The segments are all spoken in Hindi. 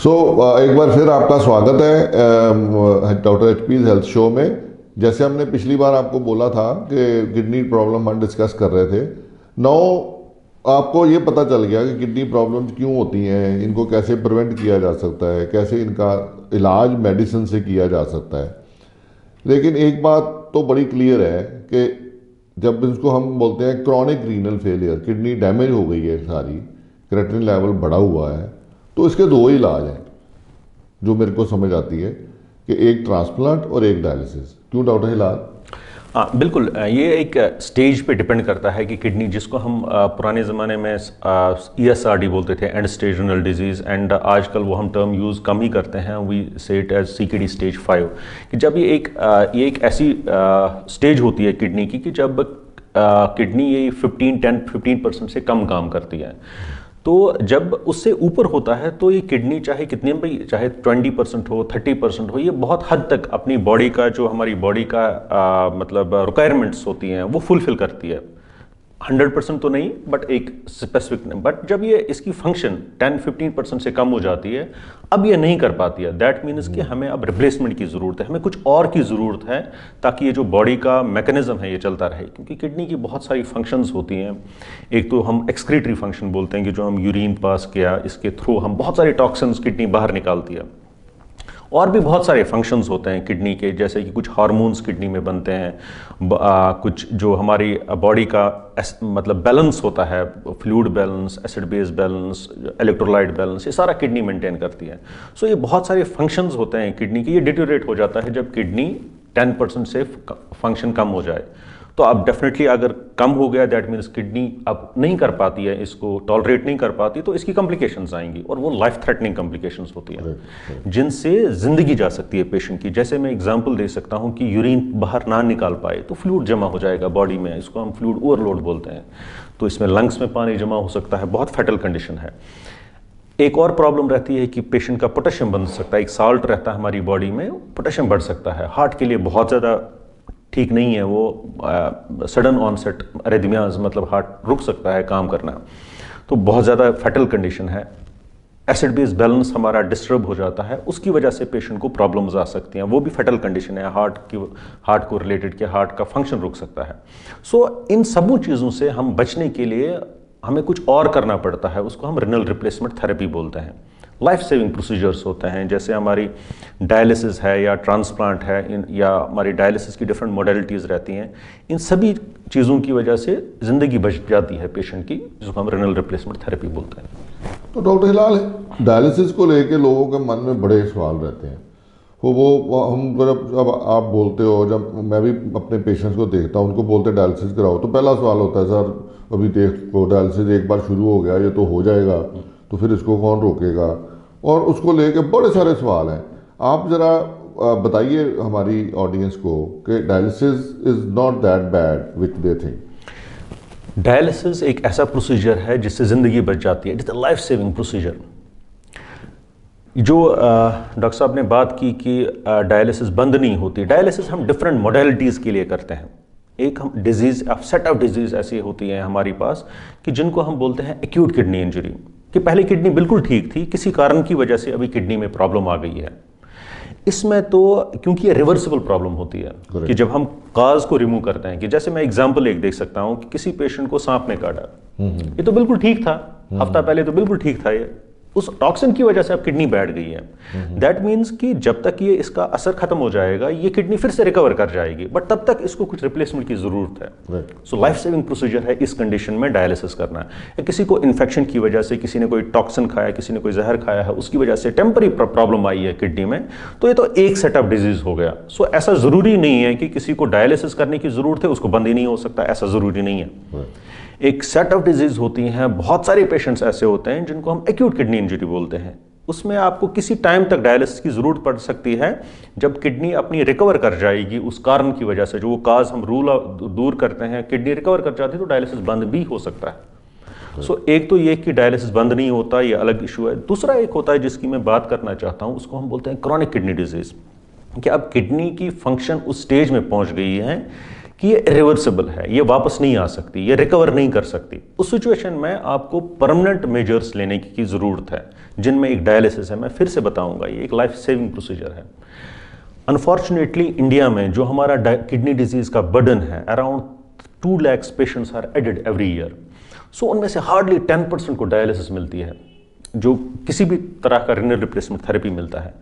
एक बार फिर आपका स्वागत है डॉक्टर एचपी हेल्थ शो में। जैसे हमने पिछली बार आपको बोला था कि किडनी प्रॉब्लम हम डिस्कस कर रहे थे। नाउ आपको ये पता चल गया कि किडनी प्रॉब्लम्स क्यों होती हैं, इनको कैसे प्रिवेंट किया जा सकता है, कैसे इनका इलाज मेडिसिन से किया जा सकता है। लेकिन एक बात तो बड़ी क्लियर है कि जब इसको हम बोलते हैं chronic renal failure, kidney damage हो गई है सारी, क्रेटिनिन लेवल बढ़ा हुआ है, तो इसके दो ही इलाज हैं जो मेरे को समझ आती है कि एक ट्रांसप्लांट और एक डायलिसिस। क्यों डॉक्टर हिलाल? हाँ बिल्कुल, ये एक स्टेज पे डिपेंड करता है कि किडनी, जिसको हम पुराने ज़माने में ESRD बोलते थे, and stage renal disease, and आजकल वो हम टर्म यूज़ कम ही करते हैं, वी से इट एज CKD स्टेज 5। कि जब ये एक ऐसी स्टेज होती है किडनी की कि जब किडनी ये 15% से कम काम करती है। तो जब उससे ऊपर होता है तो ये किडनी चाहे कितनी भी, चाहे 20% हो, 30% हो, ये बहुत हद तक अपनी बॉडी का, जो हमारी बॉडी का मतलब रिक्वायरमेंट्स होती हैं वो फुलफिल करती है। 100% तो नहीं, बट एक स्पेसिफिक नहीं। बट जब ये इसकी फंक्शन 10-15% से कम हो जाती है, अब ये नहीं कर पाती है, दैट मीन्स कि हमें अब रिप्लेसमेंट की ज़रूरत है, हमें कुछ और की ज़रूरत है ताकि ये जो बॉडी का मैकेनिज्म है ये चलता रहे। क्योंकि किडनी की बहुत सारी फंक्शंस होती हैं। एक तो हम एक्सक्रीटरी फंक्शन बोलते हैं कि जो हम यूरिन पास किया, इसके थ्रू हम बहुत सारे टॉक्सिन्स किडनी बाहर निकालती है। और भी बहुत सारे फंक्शंस होते हैं किडनी के, जैसे कि कुछ हार्मोन्स किडनी में बनते हैं, कुछ जो हमारी बॉडी का मतलब बैलेंस होता है, fluid balance, acid base balance, electrolyte balance, ये सारा किडनी मेंटेन करती है। सो ये बहुत सारे फंक्शंस होते हैं किडनी के। ये डिटेरियोरेट हो जाता है जब किडनी 10% से फंक्शन कम हो जाए। तो अब डेफिनेटली अगर कम हो गया, दैट मीन्स किडनी अब नहीं कर पाती है, इसको टॉलरेट नहीं कर पाती, तो इसकी कॉम्प्लिकेशंस आएंगी, और वो लाइफ थ्रेटनिंग कॉम्प्लिकेशंस होती हैं जिनसे जिंदगी जा सकती है पेशेंट की। जैसे मैं एग्जांपल दे सकता हूं कि यूरिन बाहर ना निकाल पाए तो फ्लूइड जमा हो जाएगा बॉडी में, इसको हम फ्लूइड ओवरलोड बोलते हैं। तो इसमें लंग्स में पानी जमा हो सकता है, बहुत फैटल कंडीशन है। एक और प्रॉब्लम रहती है कि पेशेंट का पोटेशियम बन सकता है, एक साल्ट रहता है हमारी बॉडी में, पोटेशियम बढ़ सकता है। हार्ट के लिए बहुत ज़्यादा ठीक नहीं है वो, सडन ऑनसेट अरिथमियाज, मतलब हार्ट रुक सकता है काम करना, तो बहुत ज़्यादा फैटल कंडीशन है। एसिड बेस बैलेंस हमारा डिस्टर्ब हो जाता है, उसकी वजह से पेशेंट को प्रॉब्लम्स आ सकती हैं, वो भी फैटल कंडीशन है, हार्ट को रिलेटेड के हार्ट का फंक्शन रुक सकता है। सो इन सबों चीज़ों से हम बचने के लिए हमें कुछ और करना पड़ता है, उसको हम रिनल रिप्लेसमेंट थेरेपी बोलते हैं। लाइफ सेविंग प्रोसीजर्स होते हैं, जैसे हमारी डायलिसिस है या ट्रांसप्लांट है, या हमारी डायलिसिस की डिफरेंट मॉडलिटीज़ रहती हैं। इन सभी चीज़ों की वजह से ज़िंदगी बच जाती है पेशेंट की, जिसको हम रिनल रिप्लेसमेंट थेरेपी बोलते हैं। तो डॉक्टर हिलाल, डायलिसिस को लेके लोगों के मन में बड़े सवाल रहते हैं। वो हम जब आप बोलते हो, जब मैं भी अपने पेशेंट्स को देखता हूँ, उनको बोलते डायलिसिस कराओ, तो पहला सवाल होता है, सर अभी देखो डायलिसिस एक बार शुरू हो गया, ये तो हो जाएगा, तो फिर इसको कौन रोकेगा? और उसको लेके बड़े सारे सवाल हैं। आप ज़रा बताइए हमारी ऑडियंस को कि dialysis is not that bad which they think. Dialysis एक ऐसा प्रोसीजर है जिससे ज़िंदगी बच जाती है, it is a life saving procedure. जो डॉक्टर साहब ने बात की कि डायलिसिस बंद नहीं होती, डायलिसिस हम डिफरेंट मॉडलिटीज़ के लिए करते हैं। एक हम डिजीज़, सेट ऑफ डिजीज़ ऐसी होती हैं हमारी पास कि जिनको हम बोलते हैं एक्यूट किडनी इंजरी, कि पहले किडनी बिल्कुल ठीक थी, किसी कारण की वजह से अभी किडनी में प्रॉब्लम आ गई है। इसमें तो क्योंकि ये रिवर्सिबल प्रॉब्लम होती है कि जब हम काज को रिमूव करते हैं, कि जैसे मैं एग्जांपल एक देख सकता हूं कि किसी पेशेंट को सांप ने काटा, ये तो बिल्कुल ठीक था, हफ्ता पहले तो बिल्कुल ठीक था, ये उस टॉक्सिन की वजह से अब किडनी बैठ गई है। दैट मीन्स कि जब तक ये इसका असर खत्म हो जाएगा, ये किडनी फिर से रिकवर कर जाएगी, बट तब तक इसको कुछ रिप्लेसमेंट की जरूरत है। सो लाइफ सेविंग प्रोसीजर है इस कंडीशन में डायलिसिस करना। या किसी को इन्फेक्शन की वजह से, किसी ने कोई टॉक्सिन खाया, किसी ने कोई जहर खाया है, उसकी वजह से टेम्पररी प्रॉब्लम आई है किडनी में, तो ये तो एक सेट ऑफ डिजीज हो गया। सो ऐसा जरूरी नहीं है कि किसी को डायलिसिस करने की जरूरत है उसको बंद ही नहीं हो सकता, ऐसा जरूरी नहीं है। एक सेट ऑफ डिजीज होती हैं, बहुत सारे पेशेंट्स ऐसे होते हैं जिनको हम एक्यूट किडनी इंजरी बोलते हैं। उसमें आपको किसी टाइम तक डायलिसिस की जरूरत पड़ सकती है, जब किडनी अपनी रिकवर कर जाएगी उस कारण की वजह से, जो वो काज हम दूर करते हैं, किडनी रिकवर कर जाती है तो डायलिसिस बंद भी हो सकता है। सो एक तो ये कि डायलिसिस बंद नहीं होता, ये अलग इशू है। दूसरा एक होता है जिसकी मैं बात करना चाहता हूँ, उसको हम बोलते हैं क्रॉनिक किडनी डिजीज, कि अब किडनी की फंक्शन उस स्टेज में पहुंच गई है कि ये इरिवर्सिबल है, ये वापस नहीं आ सकती, ये रिकवर नहीं कर सकती। उस सिचुएशन में आपको परमानेंट मेजर्स लेने की जरूरत है, जिनमें एक डायलिसिस है। मैं फिर से बताऊंगा, ये एक लाइफ सेविंग प्रोसीजर है। अनफॉर्चुनेटली इंडिया में जो हमारा किडनी डिजीज का बर्डन है, around 2 lakhs patients are added every year. So उनमें से हार्डली 10% को डायलिसिस मिलती है, जो किसी भी तरह का रिनल रिप्लेसमेंट थेरेपी मिलता है।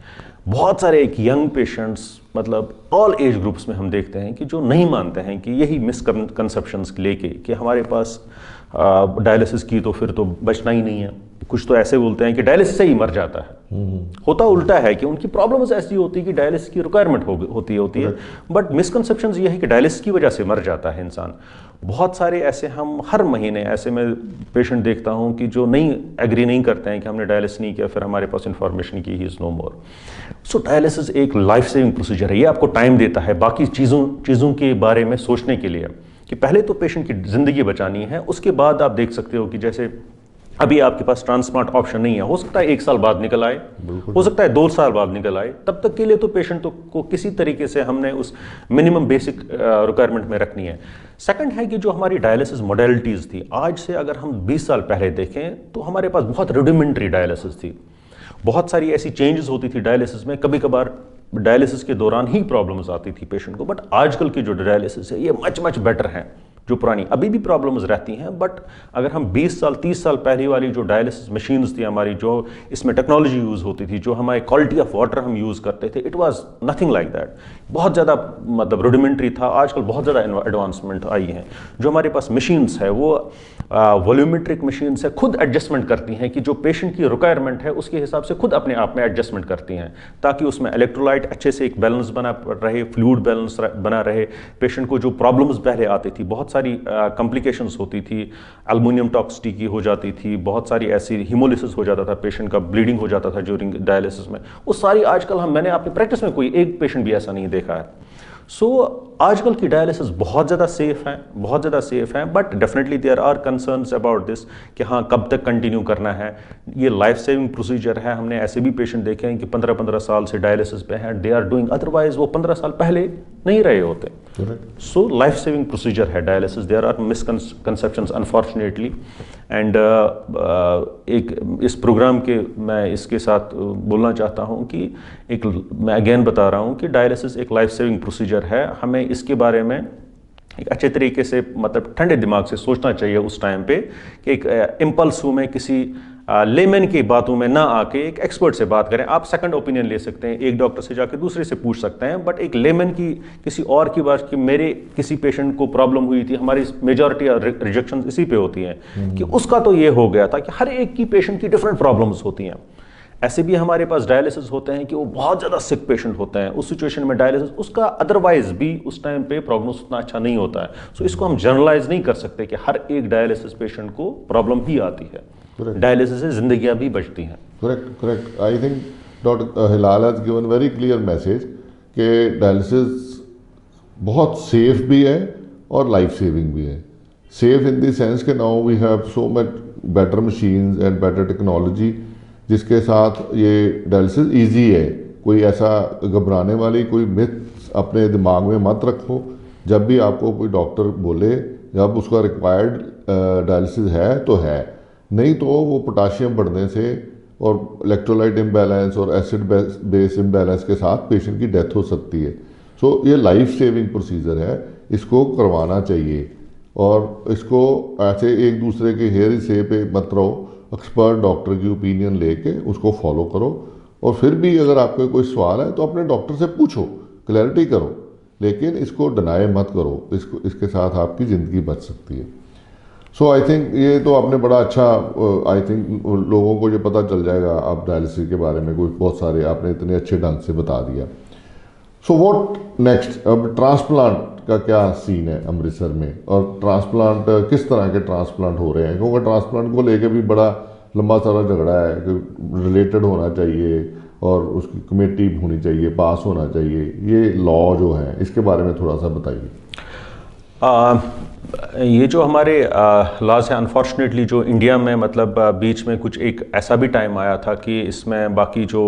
बहुत सारे एक यंग पेशेंट्स, मतलब ऑल एज ग्रुप्स में हम देखते हैं कि जो नहीं मानते हैं कि यही मिसकंसेप्शंस लेके कि हमारे पास डायलिसिस की तो फिर तो बचना ही नहीं है। कुछ तो ऐसे बोलते हैं कि डायलिसिस से ही मर जाता है। होता उल्टा है कि उनकी प्रॉब्लम्स ऐसी होती है कि डायलिसिस की रिक्वायरमेंट होती है, बट मिसकंसेप्शंस ये है कि डायलिसिस की वजह से मर जाता है इंसान। बहुत सारे ऐसे हम हर महीने ऐसे मैं पेशेंट देखता हूं कि जो नहीं एग्री नहीं करते हैं कि हमने डायलिसिस नहीं किया, फिर हमारे पास इंफॉर्मेशन की he is no more. So dialysis एक लाइफ सेविंग प्रोसीजर है। ये आपको टाइम देता है बाकी चीज़ों के बारे में सोचने के लिए, कि पहले तो पेशेंट की ज़िंदगी बचानी है, उसके बाद आप देख सकते हो कि जैसे अभी आपके पास ट्रांसप्लांट ऑप्शन नहीं है, हो सकता है 1 साल बाद निकल आए, हो सकता है 2 साल बाद निकल आए, तब तक के लिए तो पेशेंट को किसी तरीके से हमने उस मिनिमम बेसिक रिक्वायरमेंट में रखनी है। सेकंड है कि जो हमारी डायलिसिस मॉडलिटीज़ थी, आज से अगर हम 20 साल पहले देखें तो हमारे पास बहुत रुडिमेंट्री डायलिसिस थी। बहुत सारी ऐसी चेंजेस होती थी डायलिसिस में, कभी कभार डायलिसिस के दौरान ही प्रॉब्लम्स आती थी पेशेंट को। बट आजकल की जो डायलिसिस है ये मच बेटर है। जो पुरानी अभी भी प्रॉब्लम्स रहती हैं, बट अगर हम 20 साल 30 साल पहले वाली जो डायलिसिस मशीन्स थी हमारी, जो इसमें टेक्नोलॉजी यूज़ होती थी, जो हमारी क्वालिटी ऑफ वाटर हम यूज़ करते थे, it was nothing like that. बहुत ज़्यादा मतलब रुडिमेंट्री था। आजकल बहुत ज़्यादा एडवांसमेंट आई है। जो हमारे पास मशीन्स है वो वॉल्यूमेट्रिक मशीन्स है, खुद एडजस्टमेंट करती हैं कि जो पेशेंट की रिक्वायरमेंट है उसके हिसाब से खुद अपने आप में एडजस्टमेंट करती हैं, ताकि उसमें इलेक्ट्रोलाइट अच्छे से एक बैलेंस बना रहे, फ्लूइड बैलेंस बना रहे। पेशेंट को जो प्रॉब्लम्स पहले आती थी, बहुत सारी कॉम्प्लिकेशंस होती थी, एल्युमिनियम टॉक्सिसिटी की हो जाती थी, बहुत सारी ऐसी हीमोलिसिस हो जाता था, पेशेंट का ब्लीडिंग हो जाता था ड्यूरिंग डायलिसिस में, वो सारी आजकल मैंने अपनी प्रैक्टिस में कोई एक पेशेंट भी ऐसा नहीं देखा है। सो आजकल की डायलिसिस बहुत ज़्यादा सेफ है, बहुत ज़्यादा सेफ है, but definitely there are concerns about this कि हाँ कब तक कंटिन्यू करना है। ये लाइफ सेविंग प्रोसीजर है। हमने ऐसे भी पेशेंट देखे हैं कि 15-15 साल से डायलिसिस पे हैं, दे आर डूइंग, अदरवाइज वो 15 साल पहले नहीं रहे होते। सो लाइफ सेविंग प्रोसीजर है dialysis. There are misconceptions unfortunately, and एक इस प्रोग्राम के मैं इसके साथ बोलना चाहता हूँ कि मैं अगेन बता रहा हूँ कि डायलिसिस एक लाइफ सेविंग प्रोसीजर है। हमें इसके बारे में एक अच्छे तरीके से, मतलब ठंडे दिमाग से सोचना चाहिए उस टाइम पे, कि एक इम्पल्स में किसी लेमन की बातों में ना आके एक एक्सपर्ट से बात करें। आप सेकंड ओपिनियन ले सकते हैं, एक डॉक्टर से जाके दूसरे से पूछ सकते हैं, बट एक लेमन की किसी और की बात कि मेरे किसी पेशेंट को प्रॉब्लम हुई थी, हमारी मेजॉरिटी रिजेक्शन इसी पे होती हैं कि उसका तो ये हो गया था, कि हर एक की पेशेंट की डिफरेंट प्रॉब्लम्स होती हैं। ऐसे भी हमारे पास डायलिसिस होते हैं कि वो बहुत ज़्यादा सिक पेशेंट होते हैं, उस सिचुएशन में डायलिसिस उसका अदरवाइज भी उस टाइम पे प्रॉब्लम उतना अच्छा नहीं होता है। सो इसको हम जनरलाइज नहीं कर सकते कि हर एक डायलिसिस पेशेंट को प्रॉब्लम ही आती है। डायलिसिस से जिंदगियां भी बचती हैं। Correct. I think doctor Hilal has given very clear message कि डायलिसिस बहुत सेफ भी है और लाइफ सेविंग भी है। सेफ इन द सेंस कि now we have so much better machines and better technology, जिसके साथ ये डायलिसिस इजी है। कोई ऐसा घबराने वाली कोई मिथ अपने दिमाग में मत रखो। जब भी आपको कोई डॉक्टर बोले जब उसका रिक्वायर्ड डायलिसिस है तो है, नहीं तो वो पोटाशियम बढ़ने से और इलेक्ट्रोलाइट इम्बैलेंस और एसिड बेस इम्बैलेंस के साथ पेशेंट की डेथ हो सकती है। सो ये लाइफ सेविंग प्रोसीजर है, इसको करवाना चाहिए। और इसको ऐसे एक दूसरे के हेयर से पे मत रहो, एक्सपर्ट डॉक्टर की ओपिनियन लेके उसको फॉलो करो। और फिर भी अगर आपको कोई सवाल है तो अपने डॉक्टर से पूछो, क्लैरिटी करो, लेकिन इसको डिनाई मत करो। इसके साथ आपकी ज़िंदगी बच सकती है। सो आई थिंक ये तो आपने बड़ा अच्छा, आई थिंक लोगों को ये पता चल जाएगा आप डायलिसिस के बारे में कुछ बहुत सारे आपने इतने अच्छे ढंग से बता दिया। सो व्हाट नेक्स्ट, अब ट्रांसप्लांट का क्या सीन है अमृतसर में, और ट्रांसप्लांट किस तरह के ट्रांसप्लांट हो रहे हैं? क्योंकि ट्रांसप्लांट को लेके भी बड़ा लंबा सारा झगड़ा है कि रिलेटेड होना चाहिए और उसकी कमेटी होनी चाहिए, पास होना चाहिए। ये लॉ जो है इसके बारे में थोड़ा सा बताइए। ये जो हमारे लॉज है, अनफॉर्चुनेटली जो इंडिया में मतलब बीच में कुछ एक ऐसा भी टाइम आया था कि इसमें बाकी जो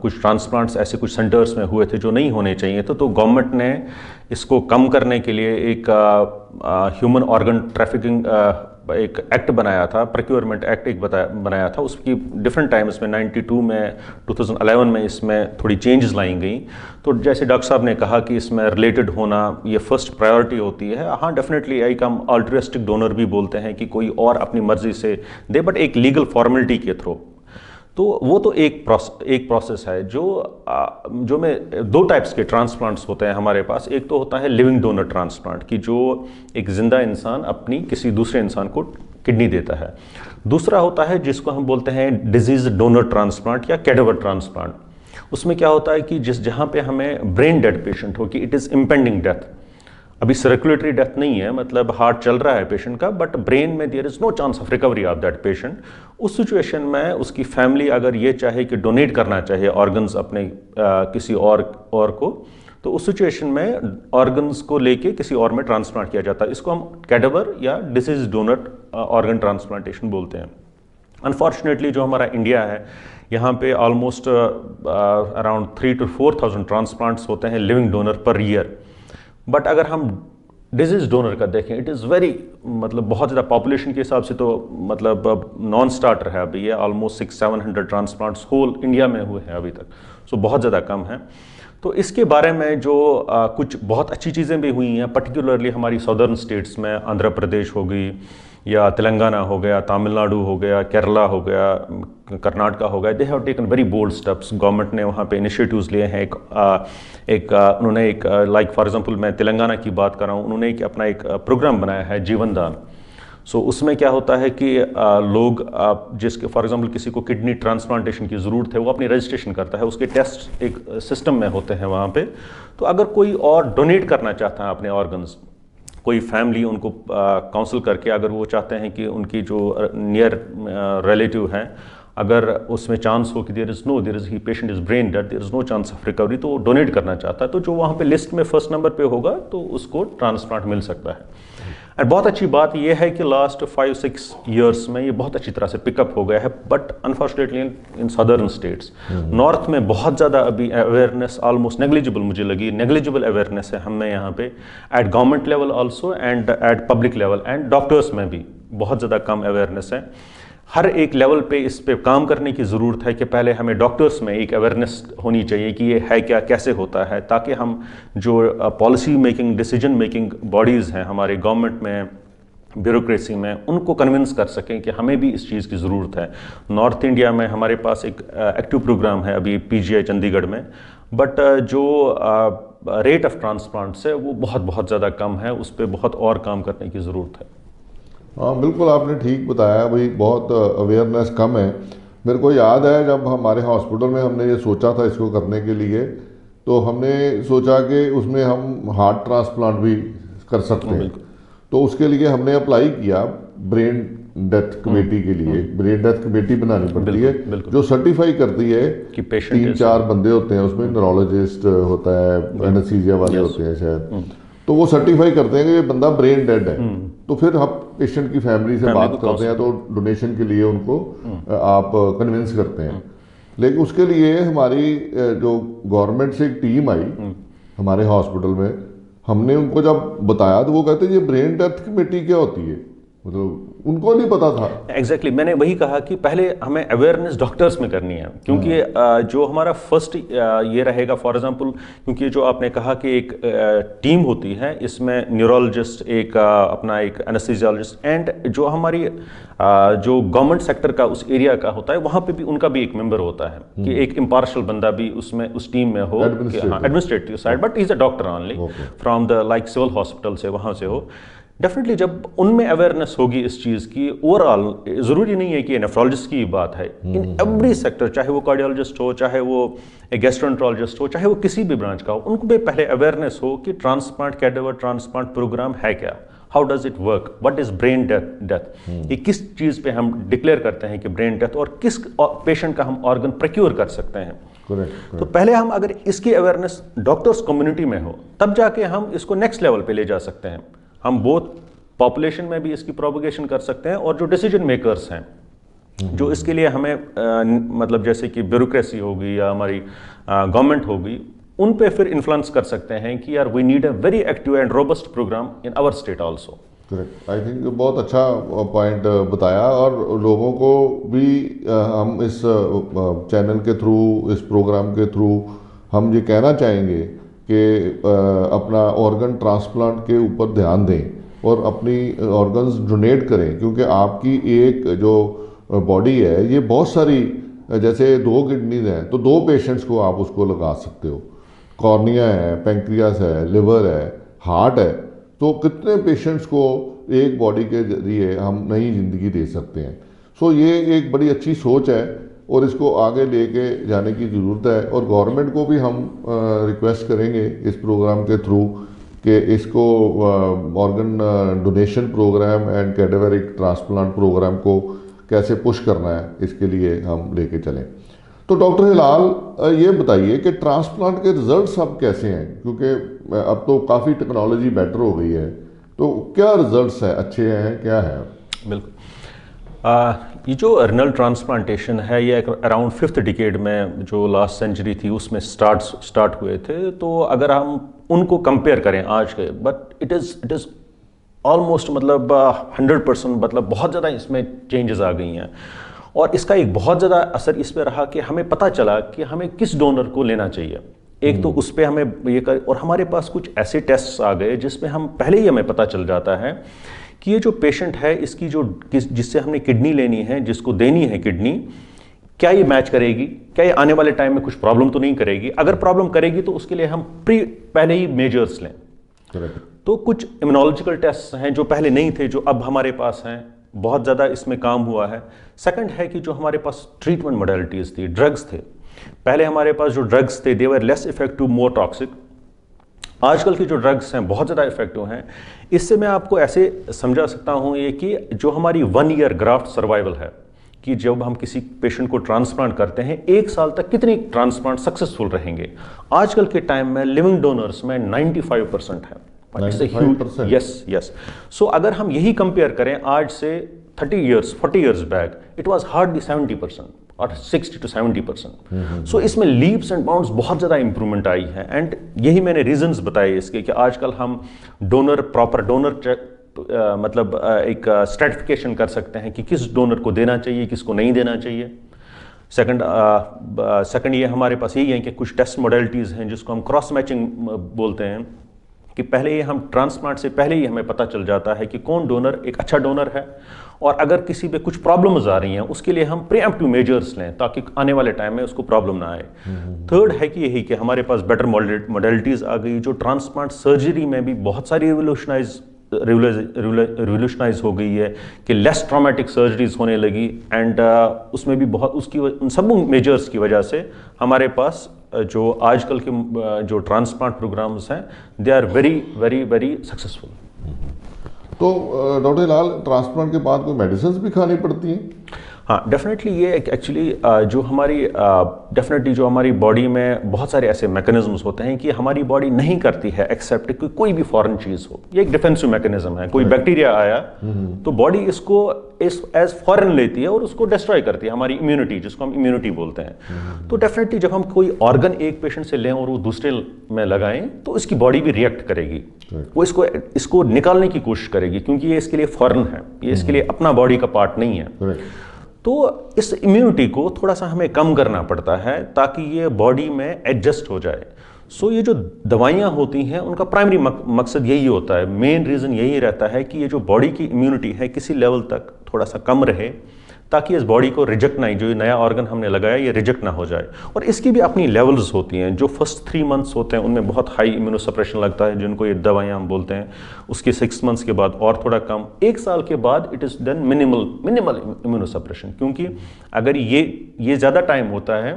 कुछ ट्रांसप्लांट्स ऐसे कुछ सेंटर्स में हुए थे जो नहीं होने चाहिए थे, तो गवर्नमेंट ने इसको कम करने के लिए एक ह्यूमन ऑर्गन ट्रैफिकिंग एक एक्ट बनाया था, प्रोक्योरमेंट एक्ट एक बनाया था, उसकी डिफरेंट टाइम्स में 92 में 2011 में इसमें थोड़ी चेंजेस लाई गई। तो जैसे डॉक्टर साहब ने कहा कि इसमें रिलेटेड होना ये फर्स्ट प्रायोरिटी होती है। हाँ, डेफिनेटली एक हम अल्ट्रुइस्टिक डोनर भी बोलते हैं कि कोई और अपनी मर्जी से दे, बट एक लीगल फॉर्मेलिटी के थ्रू। तो वो तो एक प्रोसेस है जो में दो टाइप्स के ट्रांसप्लांट्स होते हैं हमारे पास। एक तो होता है लिविंग डोनर ट्रांसप्लांट कि जो एक जिंदा इंसान अपनी किसी दूसरे इंसान को किडनी देता है। दूसरा होता है जिसको हम बोलते हैं डिजीज डोनर ट्रांसप्लांट या कैडेवर ट्रांसप्लांट। उसमें क्या होता है कि जहाँ पे हमें ब्रेन डेड पेशेंट हो, कि इट इज़ इम्पेंडिंग डेथ, अभी सर्कुलेटरी डेथ नहीं है, मतलब हार्ट चल रहा है पेशेंट का, बट ब्रेन में there is no chance of recovery of that patient. उस सिचुएशन में उसकी फैमिली अगर ये चाहे कि डोनेट करना चाहिए ऑर्गन्स अपने किसी और को, तो उस सिचुएशन में ऑर्गन्स को लेके किसी और में ट्रांसप्लांट किया जाता है। इसको हम कैडेवर या डिसीज डोनर ऑर्गन ट्रांसप्लांटेशन बोलते हैं। अनफॉर्चुनेटली जो हमारा इंडिया है, यहाँ पे ऑलमोस्ट अराउंड 3,000 to 4,000 ट्रांसप्लांट्स होते हैं living donor per year. But अगर हम डिजीज डोनर का देखें, इट इज़ वेरी, मतलब बहुत ज़्यादा पॉपुलेशन के हिसाब से तो मतलब नॉन स्टार्टर है अभी ये। ऑलमोस्ट 600-700 ट्रांसप्लांट्स होल इंडिया में हुए हैं अभी तक, सो बहुत ज़्यादा कम है। तो इसके बारे में जो कुछ बहुत अच्छी चीज़ें भी हुई हैं, पर्टिकुलरली हमारी सदर्न स्टेट्स में, आंध्र प्रदेश हो गई या तेलंगाना हो गया, तमिलनाडु हो गया, केरला हो गया, कर्नाटका हो गया, they have taken very bold steps. Government ने वहाँ पे इनिशिएटिव्स लिए हैं। उन्होंने एक लाइक फॉर एग्जांपल मैं तेलंगाना की बात कर रहा हूँ, उन्होंने अपना एक प्रोग्राम बनाया है जीवन दान। सो उसमें क्या होता है कि लोग जिसके फॉर एग्जांपल किसी को किडनी ट्रांसप्लांटेशन की ज़रूरत है, वो अपनी रजिस्ट्रेशन करता है, उसके टेस्ट एक सिस्टम में होते हैं वहाँ पे। तो अगर कोई और डोनेट करना चाहता है अपने ऑर्गन्स, कोई फैमिली उनको काउंसिल करके अगर वो चाहते हैं कि उनकी जो नियर रिलेटिव हैं, अगर उसमें चांस हो कि there is he patient is brain dead, there is no chance of recovery, तो वो डोनेट करना चाहता है, तो जो वहाँ पे लिस्ट में फर्स्ट नंबर पे होगा तो उसको ट्रांसप्लांट मिल सकता है। और बहुत अच्छी बात यह है कि लास्ट 5-6 ईयर्स में ये बहुत अच्छी तरह से पिकअप हो गया है। But unfortunately in southern states, north में बहुत ज़्यादा अभी अवेयरनेस ऑलमोस्ट नेग्लिजिबल मुझे लगी, नेग्लिजिबल अवेयरनेस है हमें यहाँ पे, eight government level also and eight public level and doctors में भी बहुत ज़्यादा कम अवेयरनेस है। हर एक लेवल पे इस पे काम करने की ज़रूरत है कि पहले हमें डॉक्टर्स में एक अवेयरनेस होनी चाहिए कि ये है क्या, कैसे होता है, ताकि हम जो policy making, decision making bodies हैं हमारे गवर्नमेंट में, ब्यूरोक्रेसी में, उनको कन्विंस कर सकें कि हमें भी इस चीज़ की ज़रूरत है। नॉर्थ इंडिया में हमारे पास एक एक्टिव प्रोग्राम है अभी PGI चंडीगढ़ में, बट जो रेट ऑफ ट्रांसप्लांट्स है वो बहुत ज़्यादा कम है, उस पर बहुत और काम करने की ज़रूरत है। हाँ बिल्कुल, आपने ठीक बताया भाई, बहुत अवेयरनेस कम है। मेरे को याद है जब हमारे हॉस्पिटल में हमने ये सोचा था इसको करने के लिए, तो हमने सोचा कि उसमें हम हार्ट ट्रांसप्लांट भी कर सकते हैं। तो उसके लिए हमने अप्लाई किया ब्रेन डेथ कमेटी के लिए। ब्रेन डेथ कमेटी बनानी पड़ती है जो सर्टिफाई करती है कि 3-4 बंदे होते हैं उसमें, न्यूरोलॉजिस्ट होता है, एनेस्थीसिया वाले होते हैं शायद, तो वो सर्टिफाई करते हैं कि ये बंदा ब्रेन डेड है। तो फिर हम पेशेंट की फैमिली से बात करते हैं, तो डोनेशन के लिए उनको आप कन्विंस करते हैं। लेकिन उसके लिए हमारी जो गवर्नमेंट से एक टीम आई हमारे हॉस्पिटल में, हमने उनको जब बताया तो वो कहते हैं ये ब्रेन डेथ कमेटी क्या होती है, मतलब उनको नहीं पता था। एग्जैक्टली मैंने वही कहा कि पहले हमें अवेयरनेस डॉक्टर्स में करनी है, क्योंकि जो हमारा फर्स्ट ये रहेगा फॉर एग्जांपल, क्योंकि जो आपने कहा कि एक टीम होती है, इसमें न्यूरोलॉजिस्ट, एक अपना एक एनेस्थीसियोलॉजिस्ट, एंड जो हमारी जो गवर्नमेंट सेक्टर का उस एरिया का होता है, वहाँ पे भी उनका भी एक मेंबर होता है कि एक इम्पार्शल बंदा भी उसमें उस टीम में हो, administrative side, but is a doctor only from the like civil hospital से, वहाँ से हो। डेफिनेटली जब उनमें अवेयरनेस होगी इस चीज़ की, ओवरऑल ज़रूरी नहीं है कि नेफ्रोलॉजिस्ट की बात है, इन एवरी सेक्टर, चाहे वो कार्डियोलॉजिस्ट हो, चाहे वो गैस्ट्रोएंटरोलॉजिस्ट हो, चाहे वो किसी भी ब्रांच का हो, उनको भी पहले अवेयरनेस हो कि ट्रांसप्लांट, कैडेवर ट्रांसप्लांट प्रोग्राम है क्या, how does it work, what is brain death, ये किस चीज़ पे हम डिक्लेयर करते हैं कि ब्रेन डेथ, और किस पेशेंट का हम ऑर्गन प्रोक्योर कर सकते हैं। तो पहले हम अगर इसकी अवेयरनेस डॉक्टर्स कम्युनिटी में हो, तब जाके हम इसको नेक्स्ट लेवल पे ले जा सकते हैं। हम बोथ पॉपुलेशन में भी इसकी प्रोपगेशन कर सकते हैं, और जो डिसीजन मेकर्स हैं जो इसके लिए हमें मतलब जैसे कि ब्यूरोक्रेसी होगी या हमारी गवर्नमेंट होगी, उन पे फिर इन्फ्लुएंस कर सकते हैं कि यार we need a very active and robust program in our state also. Correct, I think बहुत अच्छा पॉइंट बताया, और लोगों को भी हम इस चैनल के थ्रू, इस प्रोग्राम के थ्रू हम ये कहना चाहेंगे कि अपना ऑर्गन ट्रांसप्लांट के ऊपर ध्यान दें और अपनी ऑर्गन्स डोनेट करें, क्योंकि आपकी एक जो बॉडी है ये बहुत सारी, जैसे 2 किडनीज हैं तो 2 पेशेंट्स को आप उसको लगा सकते हो, कॉर्निया है, पेंक्रियास है, लिवर है, हार्ट है, तो कितने पेशेंट्स को एक बॉडी के जरिए हम नई ज़िंदगी दे सकते हैं। सो ये एक बड़ी अच्छी सोच है और इसको आगे लेके जाने की ज़रूरत है, और गवर्नमेंट को भी हम रिक्वेस्ट करेंगे इस प्रोग्राम के थ्रू कि इसको organ donation program and cadaveric transplant program को कैसे पुश करना है, इसके लिए हम लेके चलें। तो डॉक्टर हिलाल, ये बताइए कि ट्रांसप्लांट के रिजल्ट्स अब कैसे हैं, क्योंकि अब तो काफ़ी टेक्नोलॉजी बेटर हो गई है, तो क्या रिजल्ट्स हैं, अच्छे हैं, क्या है? बिल्कुल। ये जो रिनल ट्रांसप्लांटेशन है ये अराउंड 5th डिकेड में, जो लास्ट सेंचुरी थी उसमें स्टार्ट हुए थे। तो अगर हम उनको कंपेयर करें आज के, बट इट इज़ ऑलमोस्ट मतलब 100%, मतलब बहुत ज़्यादा इसमें चेंजेस आ गई हैं। और इसका एक बहुत ज़्यादा असर इस पर रहा कि हमें पता चला कि हमें किस डोनर को लेना चाहिए। एक तो उस पर हमें ये कर, और हमारे पास कुछ ऐसे टेस्ट्स आ गए जिसमें हम पहले ही हमें पता चल जाता है कि ये जो पेशेंट है इसकी जो जिससे हमने किडनी लेनी है, जिसको देनी है किडनी, क्या ये मैच करेगी, क्या ये आने वाले टाइम में कुछ प्रॉब्लम तो नहीं करेगी। अगर प्रॉब्लम करेगी तो उसके लिए हम पहले ही मेजर्स लें। तो कुछ इम्यूनोलॉजिकल टेस्ट हैं जो पहले नहीं थे, जो अब हमारे पास हैं, बहुत ज़्यादा इसमें काम हुआ है। सेकंड है कि जो हमारे पास ट्रीटमेंट मोडेलिटीज़ थी, ड्रग्स थे, पहले हमारे पास जो ड्रग्स थे they were less effective, more toxic. आजकल के जो ड्रग्स हैं बहुत ज़्यादा इफेक्टिव हैं। इससे मैं आपको ऐसे समझा सकता हूँ ये कि जो हमारी 1 ईयर ग्राफ्ट सर्वाइवल है, कि जब हम किसी पेशेंट को ट्रांसप्लांट करते हैं 1 साल तक कितने ट्रांसप्लांट सक्सेसफुल रहेंगे, आजकल के टाइम में लिविंग डोनर्स में 95% है। यस। सो अगर हम यही कंपेयर करें आज से 40 years back, it was hardly 70% और 60 to 70%। सो इसमें लीप्स एंड बाउंड्स बहुत ज़्यादा इंप्रूवमेंट आई है। एंड यही मैंने रीजंस बताए इसके कि आजकल हम प्रॉपर डोनर मतलब एक स्ट्रेटिफिकेशन कर सकते हैं कि किस डोनर को देना चाहिए, किसको नहीं देना चाहिए। सेकंड ये हमारे पास यही है कि कुछ टेस्ट मॉडलिटीज़ हैं जिसको हम क्रॉस मैचिंग बोलते हैं, कि पहले ही हम ट्रांसप्लांट से पहले ही हमें पता चल जाता है कि कौन डोनर एक अच्छा डोनर है, और अगर किसी पे कुछ प्रॉब्लम्स आ रही हैं उसके लिए हम प्रीएम्प्टिव मेजर्स लें ताकि आने वाले टाइम में उसको प्रॉब्लम ना आए। थर्ड है कि यही कि हमारे पास बेटर मॉडलिटीज़ आ गई, जो ट्रांसप्लांट सर्जरी में भी बहुत सारी रिवोल्यूशनाइज हो गई है, कि लेस ट्रॉमेटिक सर्जरीज होने लगी। एंड उसमें भी बहुत उन सब मेजर्स की वजह से हमारे पास जो आजकल के जो ट्रांसप्लांट प्रोग्राम्स हैं they are very very very successful. तो डॉक्टर हिलाल, ट्रांसप्लांट के बाद कोई मेडिसिन भी खानी पड़ती हैं? हाँ, डेफिनेटली ये एक्चुअली जो हमारी बॉडी में बहुत सारे ऐसे मैकेनिज्म्स होते हैं कि हमारी बॉडी नहीं करती है एक्सेप्ट कि कोई भी फॉरेन चीज़ हो। ये एक डिफेंसिव मैकेनिज्म है। कोई बैक्टीरिया आया तो बॉडी इसको एज फॉरेन लेती है और उसको डिस्ट्रॉय करती है, हमारी इम्यूनिटी, जिसको हम इम्यूनिटी बोलते हैं। तो डेफिनेटली जब हम कोई ऑर्गन एक पेशेंट से लें और वो दूसरे में लगाएं तो इसकी बॉडी भी रिएक्ट करेगी, वो इसको निकालने की कोशिश करेगी, क्योंकि ये इसके लिए फॉरेन है, ये इसके लिए अपना बॉडी का पार्ट नहीं है। तो इस इम्यूनिटी को थोड़ा सा हमें कम करना पड़ता है ताकि ये बॉडी में एडजस्ट हो जाए। सो ये जो दवाइयाँ होती हैं उनका प्राइमरी मकसद यही होता है, मेन रीज़न यही रहता है कि ये जो बॉडी की इम्यूनिटी है किसी लेवल तक थोड़ा सा कम रहे, ताकि इस बॉडी को रिजेक्ट ना, जो नया ऑर्गन हमने लगाया ये रिजेक्ट ना हो जाए। और इसकी भी अपनी लेवल्स होती हैं। जो फर्स्ट 3 मंथ्स होते हैं उनमें बहुत हाई इम्यूनोसप्रेशन लगता है, जिनको ये दवाइयाँ हम बोलते हैं। उसके 6 मंथ्स के बाद और थोड़ा कम, 1 साल के बाद it is done minimal immunosuppression. क्योंकि अगर ये ज़्यादा टाइम होता है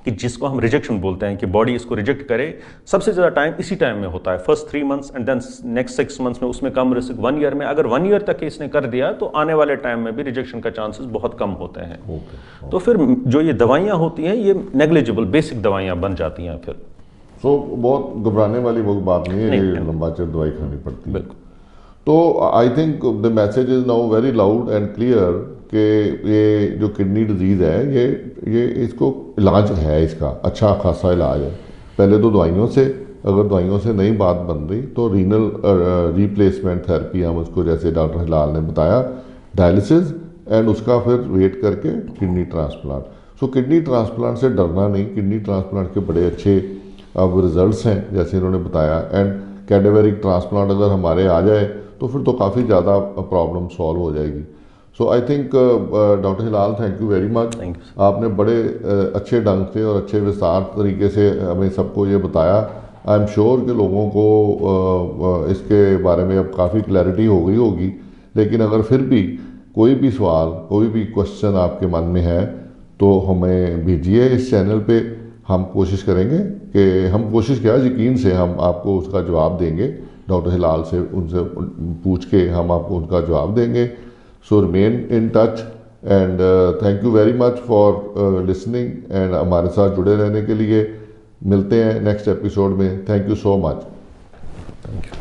कि जिसको हम रिजेक्शन बोलते हैं, कि बॉडी इसको रिजेक्ट करे, सबसे ज़्यादा टाइम इसी टाइम में होता है, first 3 months and then next 6 months में उसमें कम रिस्क, 1 ईयर में। अगर 1 ईयर तक इसने कर दिया तो आने वाले टाइम में भी रिजेक्शन का चांसेस बहुत कम होते हैं। तो फिर जो ये दवाइयाँ होती हैं ये नेग्लिजिबल बेसिक दवाइयाँ बन जाती हैं फिर। सो बहुत घबराने वाली वो बात नहीं है, लंबा चेर दवाई खानी पड़ती है। बिल्कुल। तो I think the message is now very loud and clear कि ये जो किडनी डिजीज़ है ये इसको इलाज है, इसका अच्छा खासा इलाज है। पहले तो दवाइयों से, अगर दवाइयों से नहीं बात बन रही तो रीनल रिप्लेसमेंट थेरेपी हम उसको, जैसे डॉक्टर हिलाल ने बताया, डायलिसिस, एंड उसका फिर वेट करके किडनी ट्रांसप्लांट। सो किडनी ट्रांसप्लांट से डरना नहीं, किडनी ट्रांसप्लांट के बड़े अच्छे अब रिजल्ट्स हैं जैसे इन्होंने बताया। एंड कैडेवरिक ट्रांसप्लांट अगर हमारे आ जाए तो फिर तो काफ़ी ज़्यादा प्रॉब्लम सॉल्व हो जाएगी। So I think doctor Hilal, thank you very much. Thank you. आपने बड़े अच्छे ढंग से और अच्छे विस्तार तरीके से हमें सबको ये बताया। आई एम श्योर कि लोगों को इसके बारे में अब काफ़ी क्लैरिटी हो गई होगी, लेकिन अगर फिर भी कोई भी सवाल, कोई भी क्वेश्चन आपके मन में है तो हमें भेजिए इस चैनल पे। हम कोशिश करेंगे कि हम कोशिश क्या, यकीन से हम आपको उसका जवाब देंगे। डॉक्टर हिलाल से उनसे पूछ के हम आपको उनका जवाब देंगे। So remain in touch and thank you very much for listening and हमारे साथ जुड़े रहने के लिए। मिलते हैं नेक्स्ट एपिसोड में। Thank you so much. Thank you.